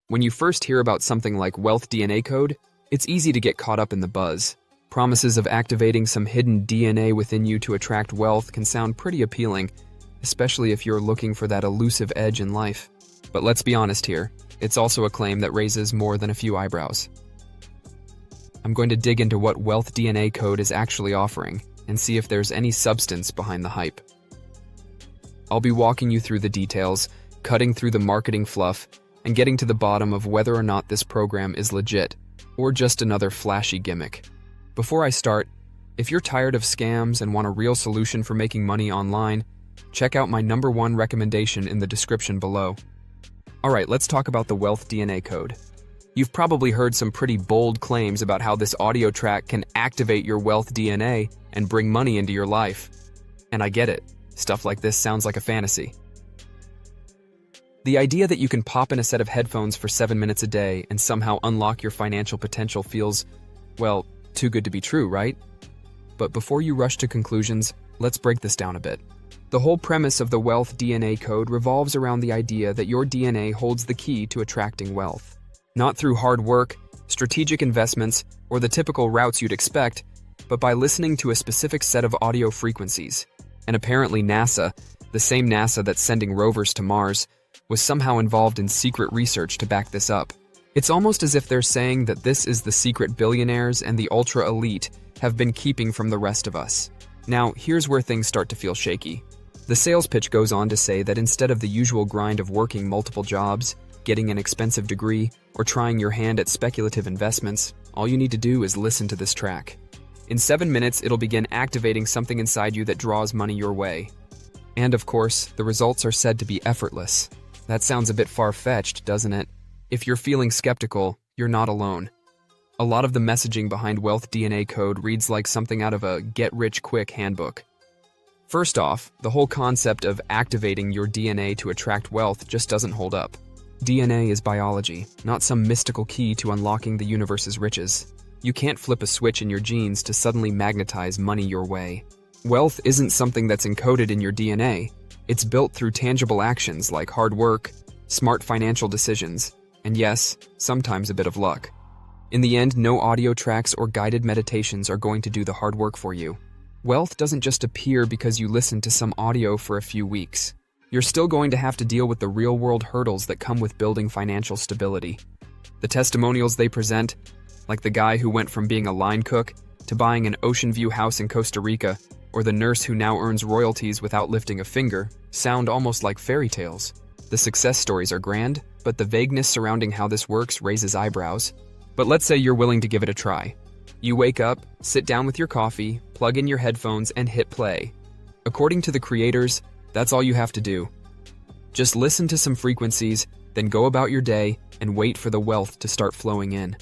When you first hear about something like wealth DNA code, it's easy to get caught up in the buzz. Promises of activating some hidden DNA within you to attract wealth can sound pretty appealing, especially if you're looking for that elusive edge in life. But let's be honest here, it's also a claim that raises more than a few eyebrows. I'm going to dig into what wealth DNA code is actually offering and see if there's any substance behind the hype. I'll be walking you through the details, cutting through the marketing fluff, and getting to the bottom of whether or not this program is legit or just another flashy gimmick. Before I start, if you're tired of scams and want a real solution for making money online, check out my #1 recommendation in the description below. Alright, let's talk about the wealth DNA code. You've probably heard some pretty bold claims about how this audio track can activate your wealth DNA and bring money into your life. And I get it, stuff like this sounds like a fantasy. The idea that you can pop in a set of headphones for 7 minutes a day and somehow unlock your financial potential feels, well, too good to be true, right? But before you rush to conclusions, let's break this down a bit. The whole premise of the wealth DNA code revolves around the idea that your DNA holds the key to attracting wealth. Not through hard work, strategic investments, or the typical routes you'd expect, but by listening to a specific set of audio frequencies. And apparently NASA, the same NASA that's sending rovers to Mars, was somehow involved in secret research to back this up. It's almost as if they're saying that this is the secret billionaires and the ultra-elite have been keeping from the rest of us. Now, here's where things start to feel shaky. The sales pitch goes on to say that instead of the usual grind of working multiple jobs, getting an expensive degree, or trying your hand at speculative investments, all you need to do is listen to this track. In 7 minutes, it'll begin activating something inside you that draws money your way. And of course, the results are said to be effortless. That sounds a bit far-fetched, doesn't it? If you're feeling skeptical, you're not alone. A lot of the messaging behind wealth DNA code reads like something out of a get-rich-quick handbook. First off, the whole concept of activating your DNA to attract wealth just doesn't hold up. DNA is biology, not some mystical key to unlocking the universe's riches. You can't flip a switch in your genes to suddenly magnetize money your way. Wealth isn't something that's encoded in your DNA. It's built through tangible actions like hard work, smart financial decisions, and yes, sometimes a bit of luck. In the end, no audio tracks or guided meditations are going to do the hard work for you. Wealth doesn't just appear because you listen to some audio for a few weeks. You're still going to have to deal with the real-world hurdles that come with building financial stability. The testimonials they present, like the guy who went from being a line cook to buying an ocean view house in Costa Rica, or the nurse who now earns royalties without lifting a finger, sound almost like fairy tales. The success stories are grand, but the vagueness surrounding how this works raises eyebrows. But let's say you're willing to give it a try. You wake up, sit down with your coffee, plug in your headphones, and hit play. According to the creators, that's all you have to do. Just listen to some frequencies, then go about your day and wait for the wealth to start flowing in.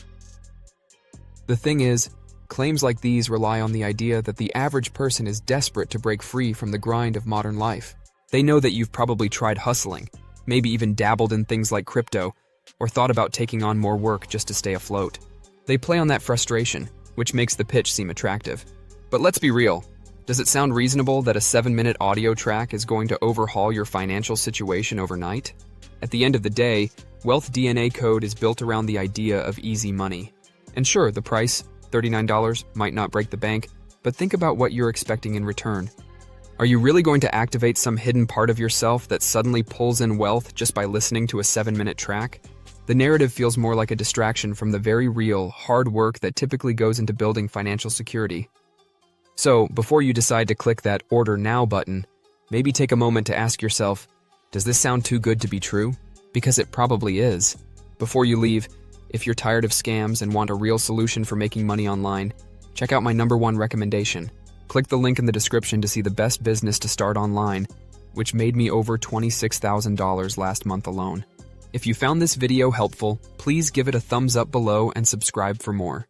The thing is, claims like these rely on the idea that the average person is desperate to break free from the grind of modern life. They know that you've probably tried hustling, maybe even dabbled in things like crypto, or thought about taking on more work just to stay afloat. They play on that frustration, which makes the pitch seem attractive. But let's be real. Does it sound reasonable that a 7-minute audio track is going to overhaul your financial situation overnight? At the end of the day, wealth DNA code is built around the idea of easy money. And sure, the price, $39, might not break the bank, but think about what you're expecting in return. Are you really going to activate some hidden part of yourself that suddenly pulls in wealth just by listening to a 7-minute track? The narrative feels more like a distraction from the very real, hard work that typically goes into building financial security. So, before you decide to click that Order Now button, maybe take a moment to ask yourself, does this sound too good to be true? Because it probably is. Before you leave, if you're tired of scams and want a real solution for making money online, check out my #1 recommendation. Click the link in the description to see the best business to start online, which made me over $26,000 last month alone. If you found this video helpful, please give it a thumbs up below and subscribe for more.